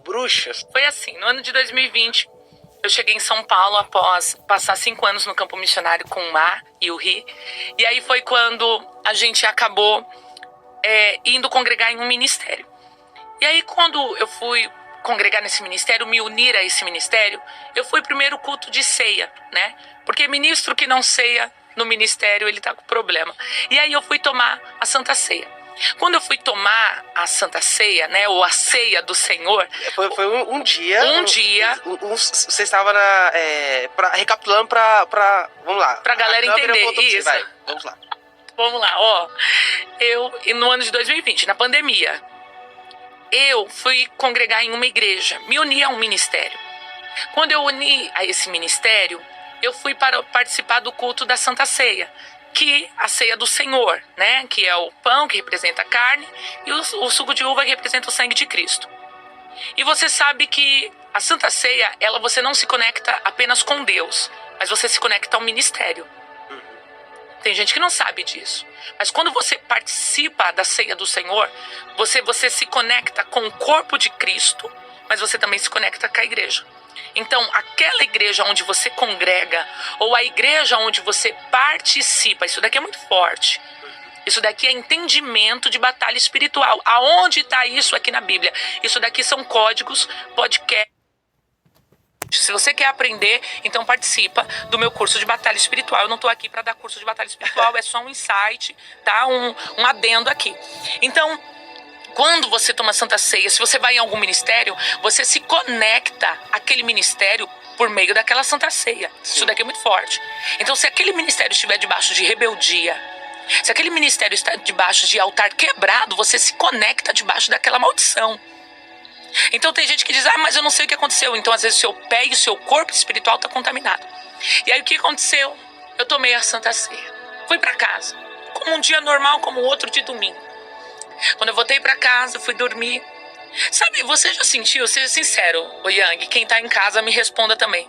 bruxas. Foi assim, no ano de 2020, eu cheguei em São Paulo após passar 5 anos no campo missionário com o Mar e o Ri. E aí foi quando a gente acabou indo congregar em um ministério. E aí quando eu fui congregar nesse ministério, me unir a esse ministério, eu fui primeiro culto de ceia, né? Porque ministro que não ceia no ministério, ele tá com problema. E aí eu fui tomar a Santa Ceia. Quando eu fui tomar a Santa Ceia, né, ou a ceia do Senhor... Foi um dia... Você estava recapitulando pra... Vamos lá. Pra galera entender, isso. Vai, vamos lá. Vamos lá, ó. No ano de 2020, na pandemia, eu fui congregar em uma igreja, me uni a um ministério. Quando eu uni a esse ministério, eu fui para participar do culto da Santa Ceia, que a ceia do Senhor, né? Que é o pão que representa a carne e o suco de uva que representa o sangue de Cristo. E você sabe que a Santa Ceia, você não se conecta apenas com Deus, mas você se conecta ao ministério. Tem gente que não sabe disso. Mas quando você participa da ceia do Senhor, você se conecta com o corpo de Cristo, mas você também se conecta com a igreja. Então, aquela igreja onde você congrega, ou a igreja onde você participa, isso daqui é muito forte. Isso daqui é entendimento de batalha espiritual. Aonde está isso aqui na Bíblia? Isso daqui são códigos, podcast. Se você quer aprender, então participa do meu curso de batalha espiritual. Eu não estou aqui para dar curso de batalha espiritual, é só um insight, tá? Um adendo aqui. Então, quando você toma Santa Ceia, se você vai em algum ministério, você se conecta àquele ministério por meio daquela Santa Ceia. Sim. Isso daqui é muito forte. Então, se aquele ministério estiver debaixo de rebeldia, se aquele ministério está debaixo de altar quebrado, você se conecta debaixo daquela maldição. Então tem gente que diz, mas eu não sei o que aconteceu. Então às vezes o seu pé e o seu corpo espiritual está contaminado. E aí o que aconteceu? Eu tomei a Santa Ceia. Fui para casa, como um dia normal, como outro de domingo. Quando eu voltei para casa, fui dormir. Sabe, você já sentiu, seja sincero, o Yang, quem tá em casa me responda também.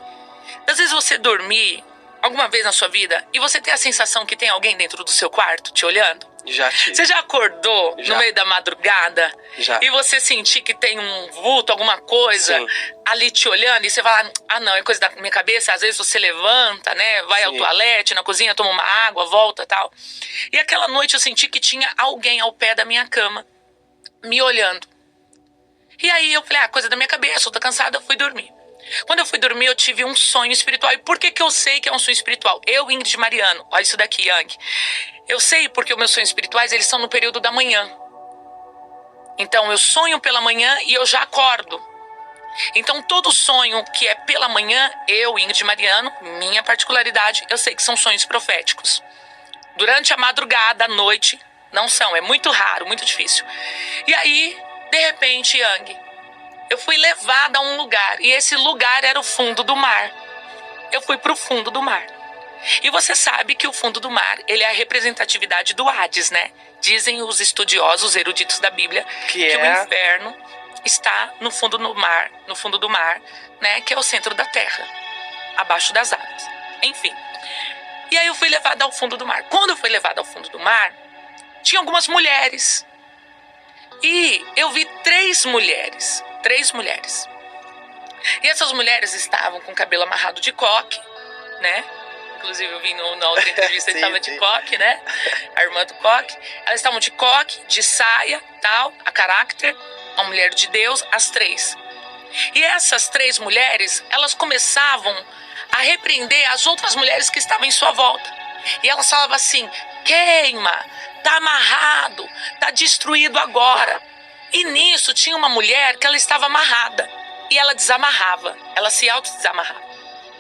Às vezes você dormir alguma vez na sua vida e você tem a sensação que tem alguém dentro do seu quarto te olhando? Já tive. Você já acordou no meio da madrugada? Já. E você sentir que tem um vulto, alguma coisa ali te olhando e você fala, não, é coisa da minha cabeça. Às vezes você levanta, né, vai ao toalete, na cozinha, toma uma água, volta e tal. E aquela noite eu senti que tinha alguém ao pé da minha cama me olhando. E aí eu falei, coisa da minha cabeça, eu tô cansada, eu fui dormir. Quando eu fui dormir, eu tive um sonho espiritual. E por que eu sei que é um sonho espiritual? Eu, Ingrid Mariano, olha isso daqui, Yang. Eu sei porque os meus sonhos espirituais, eles são no período da manhã. Então, eu sonho pela manhã e eu já acordo. Então, todo sonho que é pela manhã, eu, Ingrid Mariano, minha particularidade, eu sei que são sonhos proféticos. Durante a madrugada, à noite, não são. É muito raro, muito difícil. E aí, de repente, Yang, eu fui levada a um lugar. E esse lugar era o fundo do mar. Eu fui para o fundo do mar. E você sabe que o fundo do mar, ele é a representatividade do Hades, né? Dizem os estudiosos, eruditos da Bíblia, que o inferno está no fundo do mar, né? Que é o centro da terra, abaixo das águas. Enfim. E aí eu fui levada ao fundo do mar. Quando eu fui levada ao fundo do mar, tinha algumas mulheres. E eu vi 3 mulheres. 3 mulheres. E essas mulheres estavam com o cabelo amarrado de coque, né? Inclusive eu vi na outra entrevista, ele estava de coque, né? A irmã do coque. Elas estavam de coque, de saia, tal, a caráter, uma mulher de Deus, as 3. E essas 3 mulheres, elas começavam a repreender as outras mulheres que estavam em sua volta. E elas falavam assim, queima, tá amarrado, tá destruído agora. E nisso tinha uma mulher que ela estava amarrada. E ela desamarrava, ela se auto-desamarrava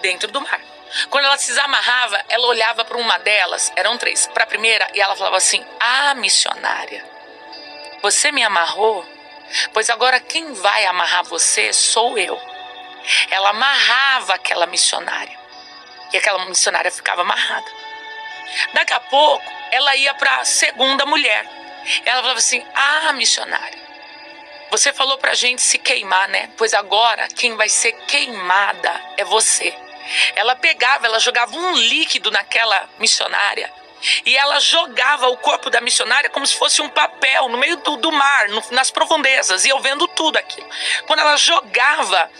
dentro do mar. Quando ela se desamarrava, ela olhava para uma delas, eram 3, para a primeira, e ela falava assim, missionária, você me amarrou? Pois agora quem vai amarrar você sou eu. Ela amarrava aquela missionária, e aquela missionária ficava amarrada. Daqui a pouco, ela ia para a segunda mulher. Ela falava assim, missionária, você falou pra gente se queimar, né? Pois agora quem vai ser queimada é você. Ela pegava, ela jogava um líquido naquela missionária E ela jogava o corpo da missionária como se fosse um papel no meio do mar, nas profundezas. E eu vendo tudo aquilo. Quando ela jogava,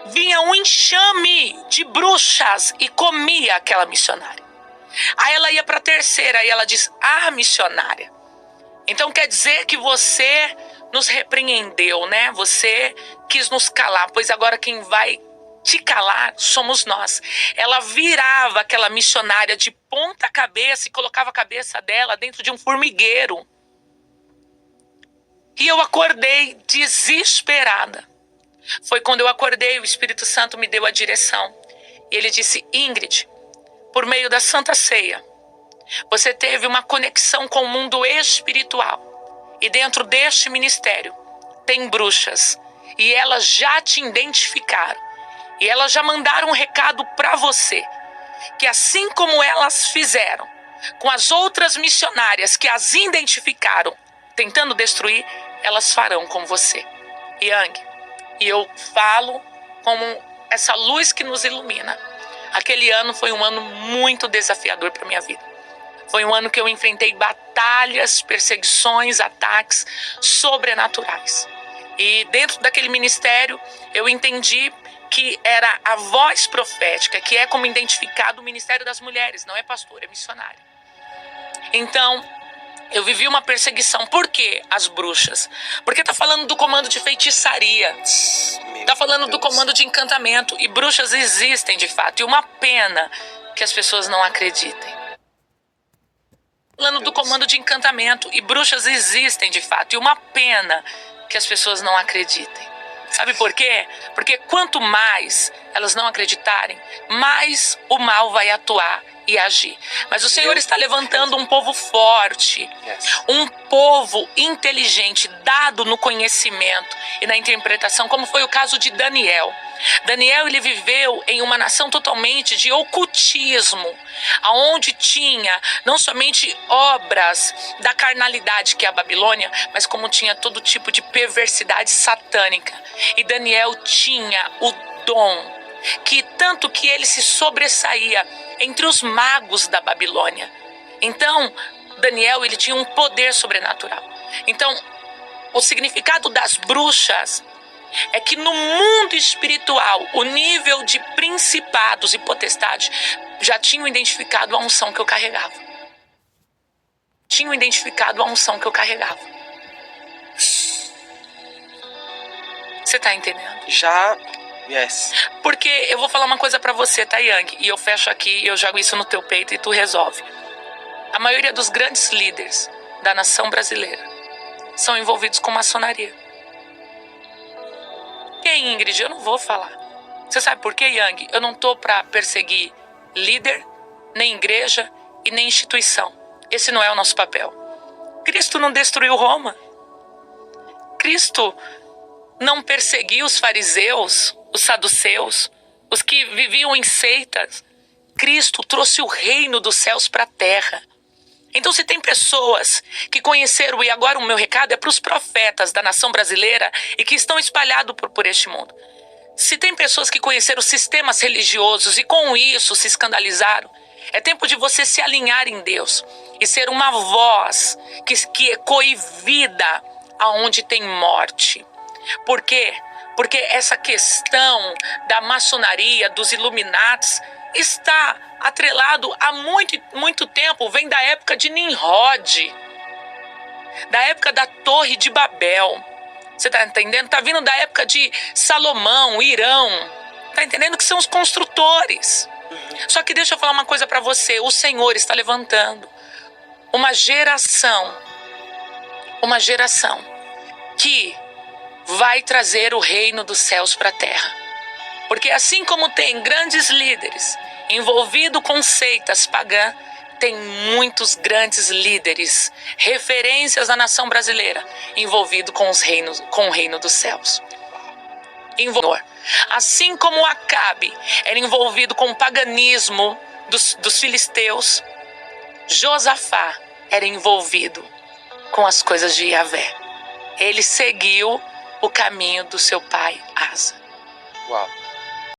vinha um enxame de bruxas e comia aquela missionária. Aí ela ia para a terceira e ela diz: ah, missionária, então quer dizer que você nos repreendeu, né? Você quis nos calar, pois agora quem vai te calar somos nós. Ela virava aquela missionária de ponta cabeça e colocava a cabeça dela dentro de um formigueiro. E eu acordei desesperada. Foi quando eu acordei, o Espírito Santo me deu a direção. E ele disse: Ingrid, por meio da Santa Ceia, você teve uma conexão com o mundo espiritual. E dentro deste ministério tem bruxas. E elas já te identificaram. E elas já mandaram um recado para você. Que assim como elas fizeram com as outras missionárias que as identificaram, tentando destruir, elas farão com você. Yang, e eu falo como essa luz que nos ilumina. Aquele ano foi um ano muito desafiador para minha vida. Foi um ano que eu enfrentei batalhas, perseguições, ataques sobrenaturais. E dentro daquele ministério, eu entendi que era a voz profética, que é como identificado o ministério das mulheres, não é pastor, é missionário. Então, eu vivi uma perseguição. Por quê as bruxas? Porque tá falando do comando de feitiçaria. Tá falando do comando de encantamento. E bruxas existem de fato. E uma pena que as pessoas não acreditem. Falando do comando de encantamento. E bruxas existem de fato. E uma pena que as pessoas não acreditem. Sabe por quê? Porque quanto mais elas não acreditarem, mais o mal vai atuar e agir. Mas o Senhor está levantando um povo forte, um povo inteligente, dado no conhecimento e na interpretação, como foi o caso de Daniel. Daniel, ele viveu em uma nação totalmente de ocultismo, aonde tinha não somente obras da carnalidade, que é a Babilônia, mas como tinha todo tipo de perversidade satânica. E Daniel tinha o dom, que tanto que ele se sobressaía entre os magos da Babilônia. Então, Daniel, ele tinha um poder sobrenatural. Então, o significado das bruxas é que no mundo espiritual, o nível de principados e potestades já tinham identificado a unção que eu carregava. Tinham identificado a unção que eu carregava. Você tá entendendo? Já, yes. Porque eu vou falar uma coisa pra você, tá, Yang? E eu fecho aqui e eu jogo isso no teu peito e tu resolve. A maioria dos grandes líderes da nação brasileira são envolvidos com maçonaria. Quem, Ingrid? Eu não vou falar. Você sabe por quê, Yang? Eu não tô pra perseguir líder, nem igreja e nem instituição. Esse não é o nosso papel. Cristo não destruiu Roma. Cristo não perseguiu os fariseus, os saduceus, os que viviam em seitas. Cristo trouxe o reino dos céus para a terra. Então, se tem pessoas que conheceram, e agora o meu recado é para os profetas da nação brasileira e que estão espalhados por este mundo. Se tem pessoas que conheceram sistemas religiosos e com isso se escandalizaram, é tempo de você se alinhar em Deus e ser uma voz que ecoe vida aonde tem morte. Por quê? Porque essa questão da maçonaria, dos Illuminatis, está atrelado há muito tempo. Vem da época de Nimrod, da época da Torre de Babel. Você está entendendo? Está vindo da época de Salomão, Irão. Está entendendo que são os construtores. Só que deixa eu falar uma coisa para você. O Senhor está levantando uma geração que vai trazer o reino dos céus para a terra. Porque assim como tem grandes líderes envolvidos com seitas pagãs, tem muitos grandes líderes, referências da nação brasileira, envolvidos com o reino dos céus. Assim como Acabe era envolvido com o paganismo dos filisteus, Josafá era envolvido com as coisas de Yahvé. Ele seguiu o caminho do seu pai Asa. Uau.